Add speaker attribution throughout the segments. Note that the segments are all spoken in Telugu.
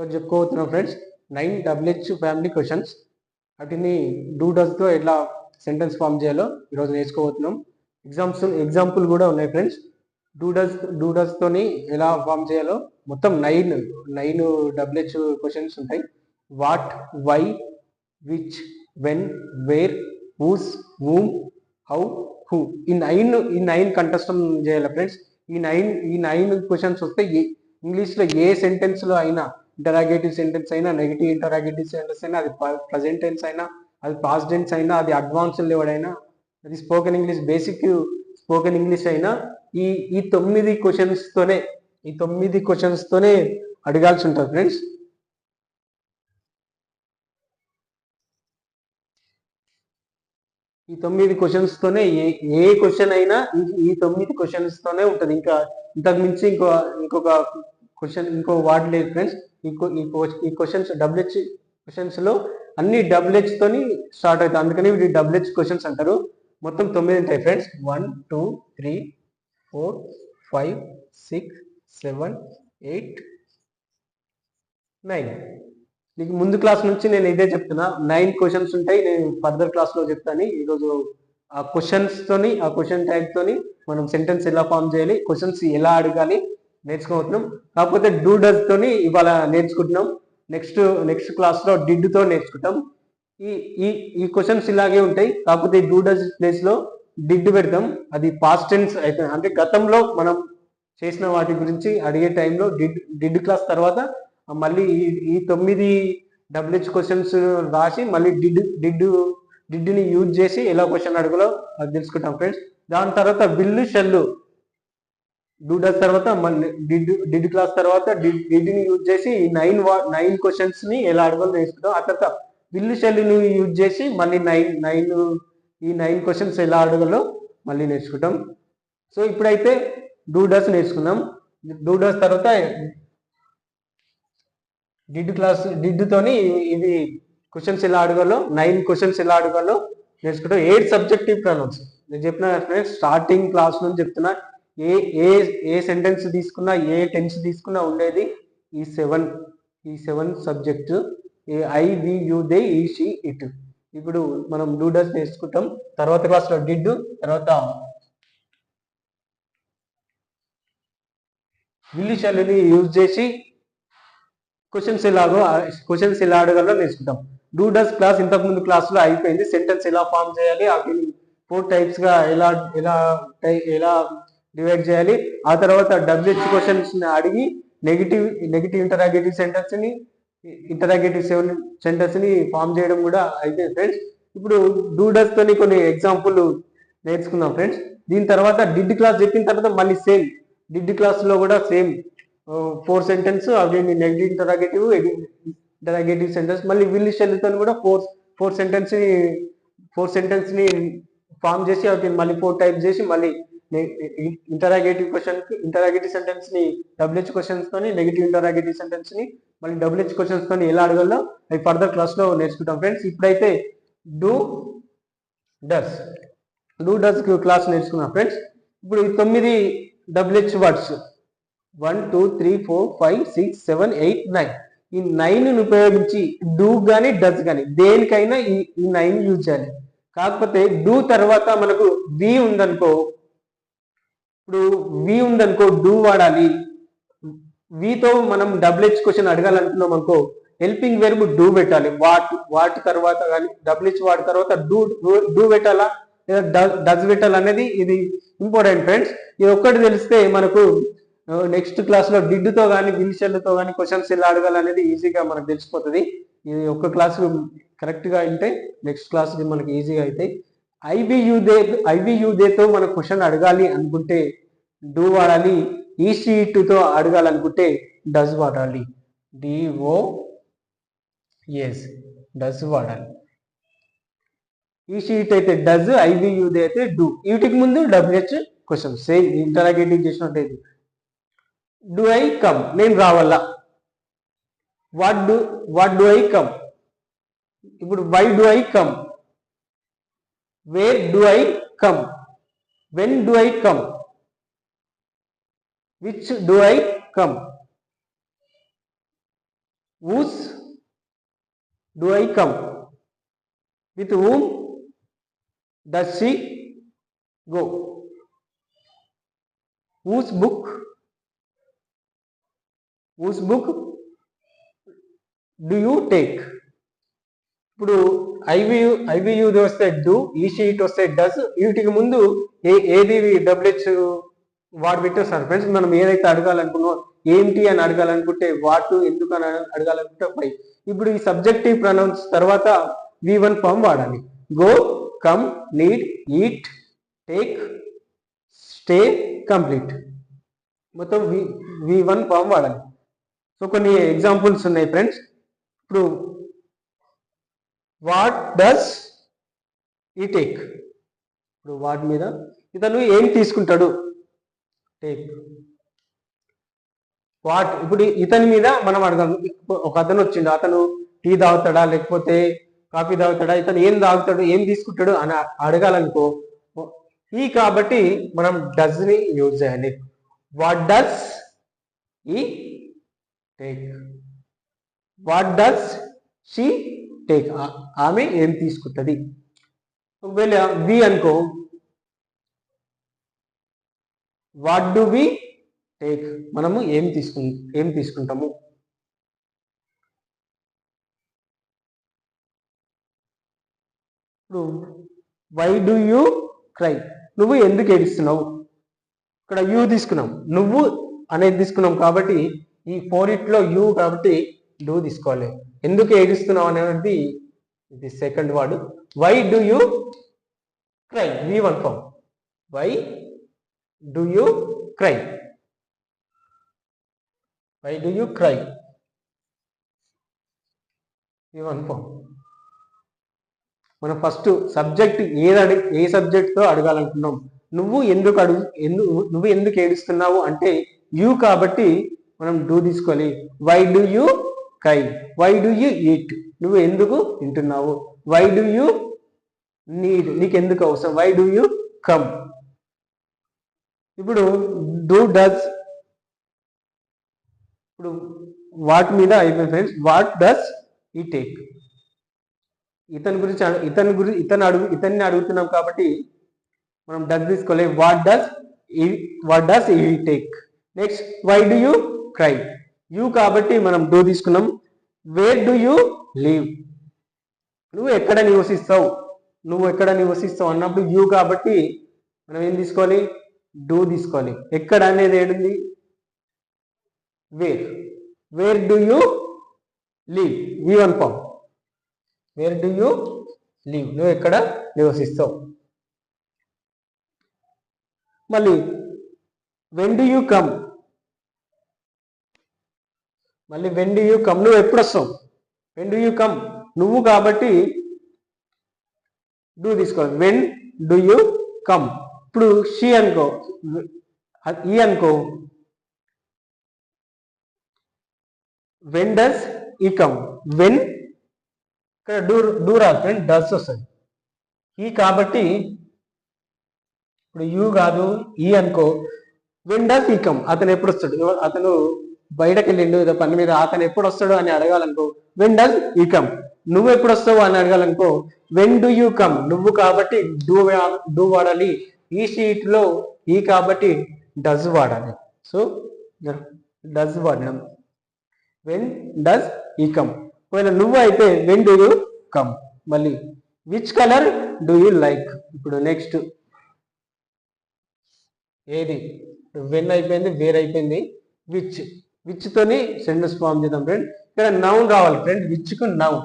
Speaker 1: ఈరోజు చెప్పుకోబోతున్నాం ఫ్రెండ్స్ 9 WH ఫ్యామిలీ క్వశ్చన్స్. వాటిని డస్తో ఎట్లా సెంటెన్స్ ఫామ్ చేయాలో ఈరోజు నేర్చుకోబోతున్నాం. ఎగ్జాంపుల్ కూడా ఉన్నాయి ఫ్రెండ్స్. డూడస్తోని ఎలా ఫామ్ చేయాలో మొత్తం నైన్ WH క్వశ్చన్స్ ఉంటాయి. What, why, which, when, where, whose, whom, how, who. ఈ నైన్ కంటెస్టం చేయాలి ఫ్రెండ్స్. ఈ నైన్ క్వశ్చన్స్ వస్తే ఇంగ్లీష్లో ఏ సెంటెన్స్లో అయినా, ఇంటరాగేటివ్ సెంటెన్స్ అయినా, నెగిటివ్ ఇంటరాగేటివ్ సెంటెన్స్ అయినా, అది ప్రజెంట్ టెన్స్ అయినా, అది పాస్ట్ టెన్స్ అయినా, అది అడ్వాన్స్ లెవెల్ అయినా, అది spoken English, basic spoken English అయినా, ఈ 9 క్వశ్చన్స్తోనే అడగాల్సి ఉంటుంది ఫ్రెండ్స్. ఈ 9 క్వశ్చన్స్తోనే ఏ క్వశ్చన్ అయినా ఈ 9 క్వశ్చన్స్తోనే ఉంటుంది. ఇంకా ఇంతకు మించి ఇంకొక క్వశ్చన్, ఇంకో వర్డ్ లేదు ఫ్రెండ్స్. ఈ క్వశ్చన్స్ WH క్వశ్చన్స్లో అన్ని WH తోని స్టార్ట్ అవుతాయి, అందుకని వీటి WH క్వశ్చన్స్ అంటారు. మొత్తం 9 ఉంటాయి ఫ్రెండ్స్. 1 2 3 4 5 6 7 8 9. నీకు ముందు క్లాస్ నుంచి నేను ఇదే చెప్తున్నా, 9 క్వశ్చన్స్ ఉంటాయి. నేను ఫర్దర్ క్లాస్లో చెప్తాను. ఈరోజు ఆ క్వశ్చన్స్తోని, ఆ క్వశ్చన్ ట్యాగ్తోని మనం సెంటెన్స్ ఎలా ఫామ్ చేయాలి, క్వశ్చన్స్ ఎలా అడగాలి నేర్చుకోబోతున్నాం. కాకపోతే డస్తోని ఇవాళ నేర్చుకుంటున్నాం. నెక్స్ట్ క్లాస్లో డిడ్తో నేర్చుకుంటాం. ఈ క్వశ్చన్స్ ఇలాగే ఉంటాయి, కాకపోతే డస్ ప్లేస్లో డిడ్ పెడతాం. అది పాస్ట్ టెన్స్ అయితే, అంటే గతంలో మనం చేసిన వాటి గురించి అడిగే టైంలో డిడ్ క్లాస్ తర్వాత మళ్ళీ ఈ 9 WH క్వశ్చన్స్ రాసి మళ్ళీ డిడ్ని యూజ్ చేసి ఎలా క్వశ్చన్ అడగాలో అది తెలుసుకుంటాం ఫ్రెండ్స్. దాని తర్వాత విల్లు, షెల్లు, డస్ తర్వాత మళ్ళీ డిడ్ క్లాస్ తర్వాత డిడ్ని యూజ్ చేసి ఈ 9 క్వశ్చన్స్ని ఎలా అడగాలో నేర్చుకుంటాం. ఆ తర్వాత విల్లు, షెల్లుని యూజ్ చేసి మళ్ళీ ఈ 9 క్వశ్చన్స్ ఎలా అడగాలో మళ్ళీ నేర్చుకుంటాం. సో ఇప్పుడైతే డస్ నేర్చుకున్నాం. డస్ తర్వాత డిడ్తోని ఇవి క్వశ్చన్స్ ఎలా అడగాలో, 9 క్వశ్చన్స్ ఎలా అడగాలో నేర్చుకుంటాం. 8 సబ్జెక్టివ్ ప్రొనౌన్స్. నేను చెప్పిన స్టార్టింగ్ క్లాస్ నుంచి చెప్తున్నా, ఏ సెంటెన్స్ తీసుకున్నా, ఏ టెన్స్ తీసుకున్నా ఉండేది ఈ seven subject. I, we, you, they, he, she, it. ఇప్పుడు మనం డస్ నేర్చుకుంటాం. తర్వాత క్లాస్లో డిడ్, తర్వాత విల్లు, షెల్లుని యూజ్ చేసి క్వశ్చన్స్ ఎలా అడగాలో నేర్చుకుంటాం. డస్ క్లాస్ ఇంతకు ముందు క్లాస్లో అయిపోయింది. సెంటెన్స్ ఎలా ఫామ్ చేయాలి, అవి 4 టైప్స్గా ఎలా డివైడ్ చేయాలి, ఆ తర్వాత WH క్వశ్చన్స్ అడిగి నెగిటివ్ ఇంటరాగేటివ్ సెంటెన్స్ని ఫామ్ చేయడం కూడా అయిపోయింది ఫ్రెండ్స్. ఇప్పుడు డస్తోని కొన్ని ఎగ్జాంపుల్ నేర్చుకుందాం ఫ్రెండ్స్. దీని తర్వాత డిడ్ క్లాస్ చెప్పిన తర్వాత మళ్ళీ సేమ్ డిడ్ క్లాస్లో కూడా సేమ్ 4 సెంటెన్స్, అవి నెగిటివ్ ఇంటరాగేటివ్ సెంటెన్స్, మళ్ళీ విల్లు, షెల్లుతో కూడా 4 సెంటెన్స్ని ఫామ్ చేసి అవి మళ్ళీ 4 టైప్ చేసి మళ్ళీ ఇంటరాగేటివ్ సెంటెన్స్ని WH క్వశ్చన్స్తోని, నెగిటివ్ ఇంటరాగేటివ్ సెంటెన్స్ని మళ్ళీ WH క్వశ్చన్స్తోని ఎలా అడగాలో అవి ఫర్దర్ క్లాస్లో నేర్చుకుంటాం ఫ్రెండ్స్. ఇప్పుడైతే డస్ క్లాస్ నేర్చుకున్నాం ఫ్రెండ్స్. ఇప్పుడు ఈ 9 WH వర్డ్స్ 1 2 3 4 5 6 7 8 9, ఈ 9ను ఉపయోగించి కానీ డస్ కానీ దేనికైనా ఈ 9 యూజ్ చేయాలి. కాకపోతే తర్వాత మనకు వి ఉందనుకో, డూ వాడాలి. వీతో మనం WH క్వశ్చన్ అడగాలనుకున్నాం అనుకో, హెల్పింగ్ వెర్బ్ డూ పెట్టాలి. వాటి తర్వాత కానీ WH వాడి తర్వాత డూ పెట్టాలా లేదా డస్ పెట్టాలి అనేది ఇది ఇంపార్టెంట్ ఫ్రెండ్స్. ఇది ఒక్కటి తెలిస్తే మనకు నెక్స్ట్ క్లాస్లో డిడ్తో కానీ విల్, షెల్లుతో కానీ క్వశ్చన్స్ ఎలా అడగాలనేది ఈజీగా మనకు తెలిసిపోతుంది. ఇది ఒక్క క్లాసు కరెక్ట్గా అయితే నెక్స్ట్ క్లాస్ మనకి ఈజీగా అవుతాయి. ఐవియుదేతో మన క్వశ్చన్ అడగాలి అనుకుంటే డూ వాడాలి. ఈసీటుతో అడగాలనుకుంటే డస్ వాడాలి. డస్ వాడాలి. ఈసీట్ అయితే డస్, ఐవియుదే అయితే డూ. వీటికి ముందు WH క్వశ్చన్ సేమ్ ఇంటరాగేటివ్ చేసినట్టు. డూ ఐ కమ్, నేను రావాలా. What do I come. ఇప్పుడు why do I come, where do I come, when do I come, which do I come. whose do I come, with whom does she go, whose book do you take. ఇప్పుడు ఐవియు వస్తే డూ, ఈ షీట్ వస్తే డస్, వీటికి ముందు ఏది డబ్ల్యూహెచ్ వాడు పెట్టేస్తారు ఫ్రెండ్స్. మనం ఏదైతే అడగాలనుకున్నాం, ఏంటి అని అడగాలనుకుంటే వాట్, ఎందుకు అని అడగాలనుకుంటే వై. ఇప్పుడు ఈ సబ్జెక్టివ్ ప్రొనౌన్స్ తర్వాత V1 ఫామ్ వాడాలి. Go, come, need, eat, take, stay, complete, మొత్తం V1 ఫామ్ వాడాలి. సో కొన్ని ఎగ్జాంపుల్స్ ఉన్నాయి ఫ్రెండ్స్. ఇప్పుడు వాట్ డస్ ఈ టేక్, ఇప్పుడు వాట్ మీద ఇతను ఏం తీసుకుంటాడు, టేక్. వాట్, ఇప్పుడు ఇతని మీద మనం అడగాలి. ఒక అతను వచ్చిండు, అతను టీ తాగుతాడా లేకపోతే కాఫీ తాగుతాడా, ఇతను ఏం తాగుతాడు, ఏం తీసుకుంటాడు అని అడగాలనుకో, ఈ కాబట్టి మనం డస్ ని యూజ్ చేయాలి. What does he take, what does she take, ఆమె ఏం తీసుకుంటుంది. ఒకవేళ వి అనుకో, వాట్ డు వి టేక్, మనము ఏం తీసుకుంటాము. ఇప్పుడు వై డు యూ క్రై, నువ్వు ఎందుకు ఏడుస్తున్నావు. ఇక్కడ యూ తీసుకున్నాం, నువ్వు అనేది తీసుకున్నాం కాబట్టి ఈ ఫోరిట్లో యూ కాబట్టి డూ తీసుకోవాలి. ఎందుకు ఏడుస్తున్నావు అనేది ఇది second word. Why do you cry, V1 form. Why do you cry, why do you cry, V1 form. మనం ఫస్ట్ సబ్జెక్ట్ ఏ సబ్జెక్ట్తో అడగాలనుకున్నాం. నువ్వు ఎందుకు ఏడుస్తున్నావు అంటే యూ కాబట్టి మనం డూ తీసుకోవాలి. Why do you cry, why do you eat, నువ్వు ఎందుకు తింటున్నావు. వై డు యూ నీడ్, నీకు ఎందుకు అవసరం. Why do you come. ఇప్పుడు డూ డస్, ఇప్పుడు వాట్ మీద అయిపోయింది friends. What does he take, ఇతన్ని అడుగుతున్నాం కాబట్టి మనం డస్ తీసుకోవాలి. What does he take. Next why do you cry, you కాబట్టి మనం డూ తీసుకున్నాం. వేర్ డు యూ లివ్, నువ్వు ఎక్కడ నివసిస్తావు అన్నప్పుడు యూ కాబట్టి మనం ఏం తీసుకోవాలి, డూ తీసుకోవాలి. ఎక్కడ అనేది ఏడుంది, where do you live, V1 form. Where do you live, నువ్వు ఎక్కడ నివసిస్తావు. మళ్ళీ వెన్ డు యూ కమ్, నువ్వు ఎప్పుడు వస్తావు. వెన్ డు యూ కమ్, నువ్వు కాబట్టి డూ తీసుకోవాలి. When do you come. ఇప్పుడు షీ అనుకో, ఈ అనుకో, వెన్ డస్ ఈ కమ్. వెన్ ఇక్కడ డూ రాదు ఫ్రెండ్, డస్ వస్తుంది. ఈ కాబట్టి ఇప్పుడు యూ కాదు ఈ అనుకో. వెన్ డస్ ఈ కమ్, అతను ఎప్పుడు వస్తాడు. అతను బయటకు వెళ్ళిండు ఏదో పని మీద, అతను ఎప్పుడు వస్తాడు అని అడగాలనుకో వెన్ డస్ ఈ కమ్. నువ్వు ఎప్పుడు వస్తావు అని అడగాలనుకో వెన్ డు యూ కమ్. నువ్వు కాబట్టి డూ వాడాలి. ఈ షీట్ లో ఈ కాబట్టి డస్ వాడాలి. సో డస్ వాడడం. వెన్ డస్ ఈ కమ్. ఒకవేళ నువ్వు అయితే వెన్ డు యూ కమ్. మళ్ళీ which colour do you like. ఇప్పుడు నెక్స్ట్ ఏది, వెన్ అయిపోయింది, వేర్ అయిపోయింది, విచ్ తోని సెంటెన్స్ ఫామ్ చేద్దాం ఫ్రెండ్. ఇక్కడ నౌన్ రావాలి ఫ్రెండ్. విచ్ కు నౌన్.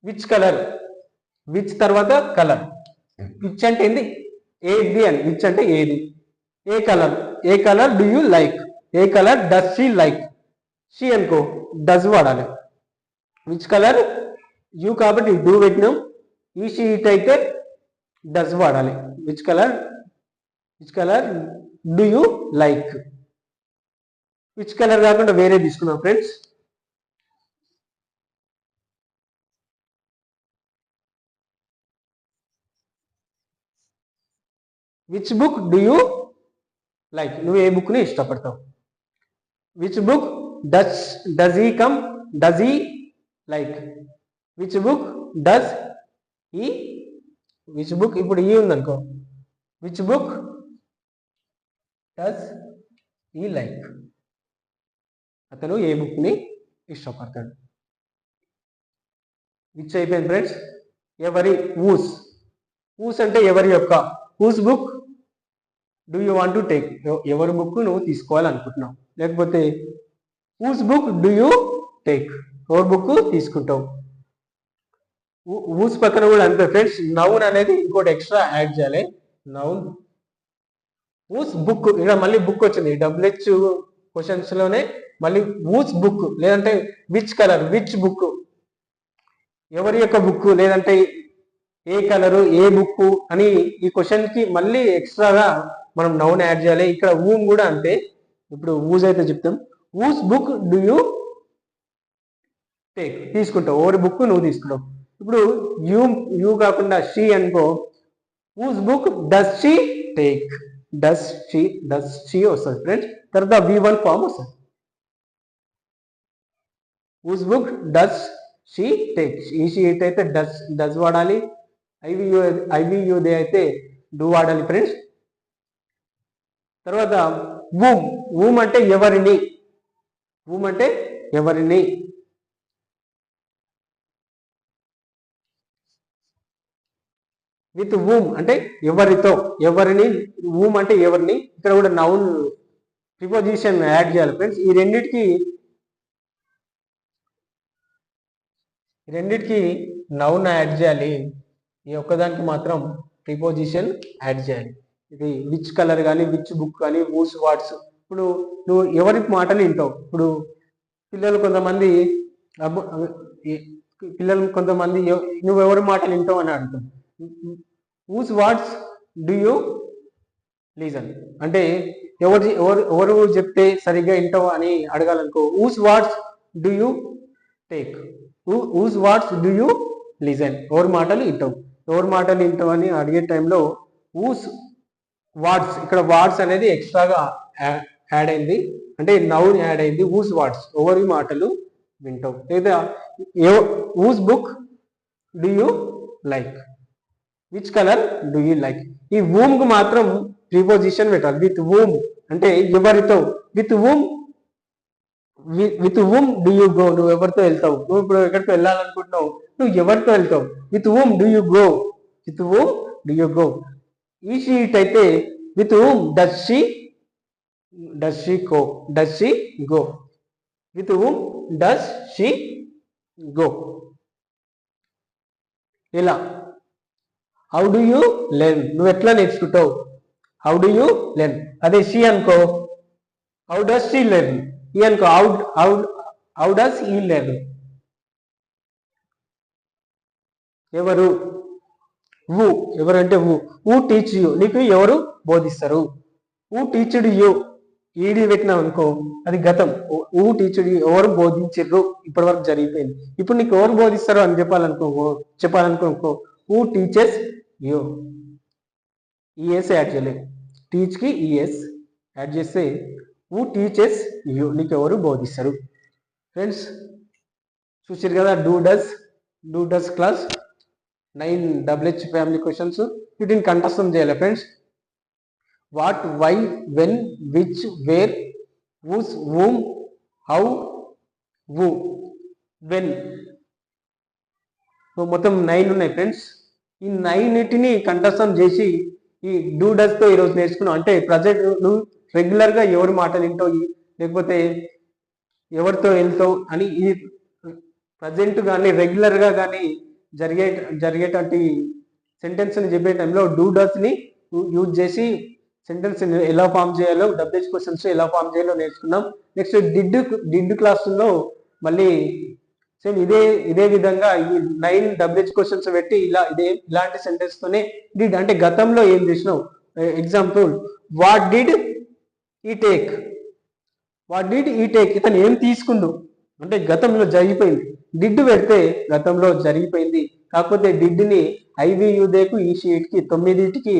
Speaker 1: విచ్ కలర్, విచ్ తర్వాత కలర్. విచ్ అంటే ఏంది, ఏది అని. విచ్ అంటే ఏది. ఏ కలర్ డూ యూ లైక్, ఏ colour does she like. She అనుకో డస్ వాడాలి. విచ్ కలర్ యూ కాబట్టి డూ పెట్టినాం. ఈ షీట్ అయితే డస్ వాడాలి. Which colour do you like. Which colour కాకుండా వేరే తీసుకున్నాం friends. Which book do you like, నువ్వు ఏ బుక్ని ఇష్టపడతావు. విచ్ బుక్ డస్ ఈ come, does he like. Which book does he, which book ఇప్పుడు ఈ ఉందనుకో, which book does he like, అతను ఏ బుక్ ని ఇష్టపడతాడు. విచ్ అయిపోయింది ఫ్రెండ్స్. ఎవరి, ఊస్. ఊస్ అంటే ఎవరి యొక్క. Whose book do you want to take, ఎవరి బుక్ నువ్వు తీసుకోవాలనుకుంటున్నావు. లేకపోతే whose book do you take, ఎవరి బుక్ తీసుకుంటావు. ఊస్ పక్కన కూడా అంతే ఫ్రెండ్స్, నౌన్ అనేది ఇంకోటి ఎక్స్ట్రా యాడ్ చేయాలి. నౌన్, ఊస్ బుక్, ఇక్కడ మళ్ళీ బుక్ వచ్చింది డబ్ల్యూహెచ్ క్వశ్చన్స్ లోనే, మళ్ళీ ఊస్ బుక్ లేదంటే విచ్ కలర్, విచ్ బుక్ ఎవరి యొక్క బుక్, లేదంటే ఏ కలరు ఏ బుక్ అని ఈ క్వశ్చన్ కి మళ్ళీ ఎక్స్ట్రాగా మనం నౌన్ యాడ్ చేయాలి. ఇక్కడ ఊమ్ కూడా అంతే. ఇప్పుడు ఊజ్ అయితే చెప్తాం, ఊస్ బుక్ డూ యూ టేక్, తీసుకుంటావు, ఎవరి బుక్ నువ్వు తీసుకుంటావు. ఇప్పుడు యూ కాకుండా షీ అనుకో, whose book does she take, does she వస్తుంది ఫ్రెండ్స్. తర్వాత V1 ఫామ్ వస్తుంది. Whose book does she take, ఈ షీట్ అయితే డస్ వాడాలి, ఐవియుదే అయితే డూ వాడాలి ఫ్రెండ్స్. తర్వాత వూమ్ అంటే ఎవరిని, వూమ్ అంటే ఎవరిని. విత్ వూమ్ అంటే ఎవరితో, ఎవరిని. వూమ్ అంటే ఎవరిని, ఇక్కడ కూడా నౌన్ ప్రిపోజిషన్ యాడ్ చేయాలి ఫ్రెండ్స్. ఈ రెండిటికి నౌన్ యాడ్ చేయాలి, ఈ ఒక్కదానికి మాత్రం ప్రిపోజిషన్ యాడ్ చేయాలి. ఇది విచ్ కలర్ కానీ, విచ్ బుక్ కానీ, వూస్ వాట్స్. ఇప్పుడు నువ్వు ఎవరి మాటలు వింటావు. ఇప్పుడు పిల్లలు కొంతమంది నువ్వు ఎవరి మాటలు వింటావు అని అడుగుతావు. Whose words do you listen అంటే ఎవరు చెప్తే సరిగ్గా వింటావు అని అడగాలనుకో, whose words do you take, whose words do you listen, ఎవరి మాటలు వింటావు, ఎవరి మాటలు వింటావు అని అడిగే టైంలో whose words, ఇక్కడ వర్డ్స్ అనేది ఎక్స్ట్రాగా యాడ్ అయింది, అంటే నౌన్ యాడ్ అయింది. whose words ఎవరి మాటలు వింటావు. లేదా whose book do you like, which color do you like. ఈ whom కు మాత్రం ప్రిపోజిషన్ పెట్టాలి. విత్ whom అంటే ఎవరితో, with whom do you go, నువ్వు ఎవరితో వెళ్తావు. నువ్వు ఇప్పుడు ఎక్కడికి వెళ్ళాలనుకుంటున్నావు, నువ్వు ఎవరితో వెళ్తావు. With whom do you go, with whom do you go. ఈ షీట్ అయితే with whom does she go, with whom does she go. ఇలా హౌ డూ యూ లెర్న్, నువ్వు ఎట్లా నేర్చుకుంటావు, హౌ డూ యూ లెర్న్. అదే షీ అనుకో, హౌ డస్ షీ లెర్న్. ఈ అనుకో, హౌ డస్ ఈ లెర్న్. ఎవరు, ఎవరంటే హూ టీచ్ యూ, నీకు ఎవరు బోధిస్తారు. హూ టీచ్డ్ యూ, ఈడి పెట్టినావు అనుకో అది గతం. హూ టీచ్డ్ యూ, ఎవరు బోధించారు, ఇప్పటి వరకు జరిగిపోయింది. ఇప్పుడు నీకు ఎవరు బోధిస్తారు అని చెప్పాలనుకో who teaches you. ES add చేయలేదు, టీచ్ కి ఈఎస్ యాడ్ చేస్తే హూ టీచర్స్ యూ, నీకు ఎవరు బోధిస్తారు. ఫ్రెండ్స్ చూసారు కదా, do does class 9 WH family questions. వీటిని కంఠస్థం చేయాలి friends. What, why, when, which, where, whose, whom, how, who, when. మొత్తం 9 ఉన్నాయి ఫ్రెండ్స్. ఈ 9టిని కంఠస్థం చేసి ఈ డూ డస్ తో ఈరోజు నేర్చుకున్నాం. అంటే ప్రజెంట్ నువ్వు రెగ్యులర్ గా ఎవరి మాటలు వింటావు, లేకపోతే ఎవరితో వెళ్తావు అని ఈ ప్రజెంట్ కానీ రెగ్యులర్ గా కానీ జరిగేటువంటి సెంటెన్స్ ని చెప్పే టైంలో డూ డస్ ని యూజ్ చేసి సెంటెన్స్ ఎలా ఫామ్ చేయాలో, WH క్వశ్చన్స్ ఎలా ఫామ్ చేయాలో నేర్చుకున్నాం. నెక్స్ట్ డిడ్ క్లాస్ లో మళ్ళీ సేమ్ ఇదే విధంగా ఈ 9 WH క్వశ్చన్స్ పెట్టి ఇలాంటి సెంటెన్స్ తోనే డిడ్ అంటే గతంలో ఏం చేసినావు. Example, what did he take, ఇతను ఏం తీసుకుండు అంటే గతంలో జరిగిపోయింది. డిడ్ పెడితే గతంలో జరిగిపోయింది. కాకపోతే డిడ్ ని ఐవియుదేకు ఈ షీట్ కి 9టికి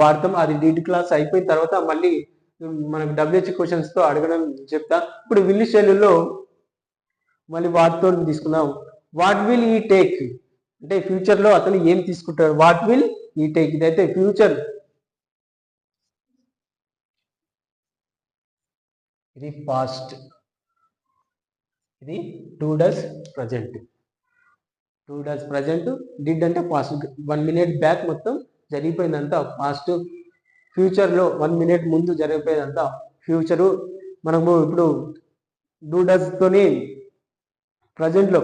Speaker 1: వాడతాం. అది డిడ్ క్లాస్ అయిపోయిన తర్వాత మళ్ళీ మనకు WH క్వశ్చన్స్ తో అడగడం చెప్తా. ఇప్పుడు విల్లి శైలిలో మళ్ళీ వాటితో తీసుకున్నాం. వాట్ విల్ ఈ టేక్ అంటే ఫ్యూచర్ లో అతను ఏం తీసుకుంటాడు. వాట్ విల్ ఈ టేక్ ఇదైతే ఫ్యూచర్, ఇది పాస్ట్, ఇది do does present. Do does present, did అంటే పాస్ట్ 1 minute బ్యాక్ మొత్తం జరిగిపోయిందంతా పాస్ట్. ఫ్యూచర్లో 1 minute ముందు జరిగిపోయేదంతా ఫ్యూచరు. మనము ఇప్పుడు డూ డస్ తోని ప్రజెంట్లో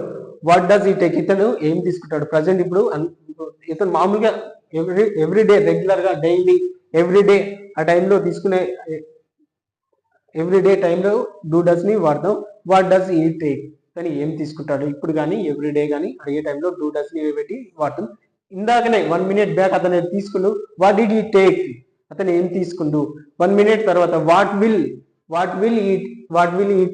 Speaker 1: వాట్ డస్ ఈ టేక్ ఇతను ఏం తీసుకుంటాడు. ప్రజెంట్ ఇప్పుడు ఇతను మామూలుగా ఎవ్రీడే రెగ్యులర్గా డైలీ ఎవ్రీడే ఆ టైంలో తీసుకునే ఎవ్రీడే టైంలో డూ డస్ని వాడతాం. వాట్ డస్ ఈ టేక్ కానీ ఏం తీసుకుంటాడు. ఇప్పుడు కానీ ఎవ్రీడే కానీ అడిగే టైంలో డూ డస్ని పెట్టి వాడతాం. ఇందాకనే 1 minute బ్యాక్ అతను తీసుకుండు వాట్ డిడ్ ఈ టేక్ అతను ఏం తీసుకుండు. 1 minute తర్వాత వాట్ విల్ ఈ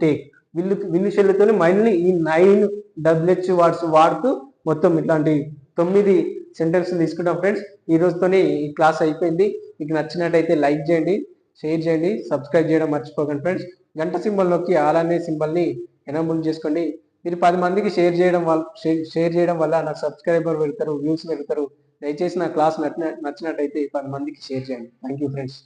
Speaker 1: టేక్ విల్లు చెల్లుతోనే మైండ్ని ఈ 9 WH వర్డ్స్ వాడుతూ మొత్తం ఇట్లాంటి 9 సెంటెన్స్ తీసుకుంటాం ఫ్రెండ్స్. ఈ రోజుతోనే ఈ క్లాస్ అయిపోయింది. మీకు నచ్చినట్టయితే లైక్ చేయండి, షేర్ చేయండి, సబ్స్క్రైబ్ చేయడం మర్చిపోకండి ఫ్రెండ్స్. గంట సింబల్ నొక్కి ఆల్ అనే సింబల్ని ఎనేబుల్ చేసుకోండి. మీరు 10 మందికి షేర్ చేయడం వల్ల నాకు సబ్స్క్రైబర్ పెడతారు, వ్యూస్ పెడతారు. దయచేసి నా క్లాస్ నచ్చినట్టయితే 10 మందికి షేర్ చేయండి. Thank you friends.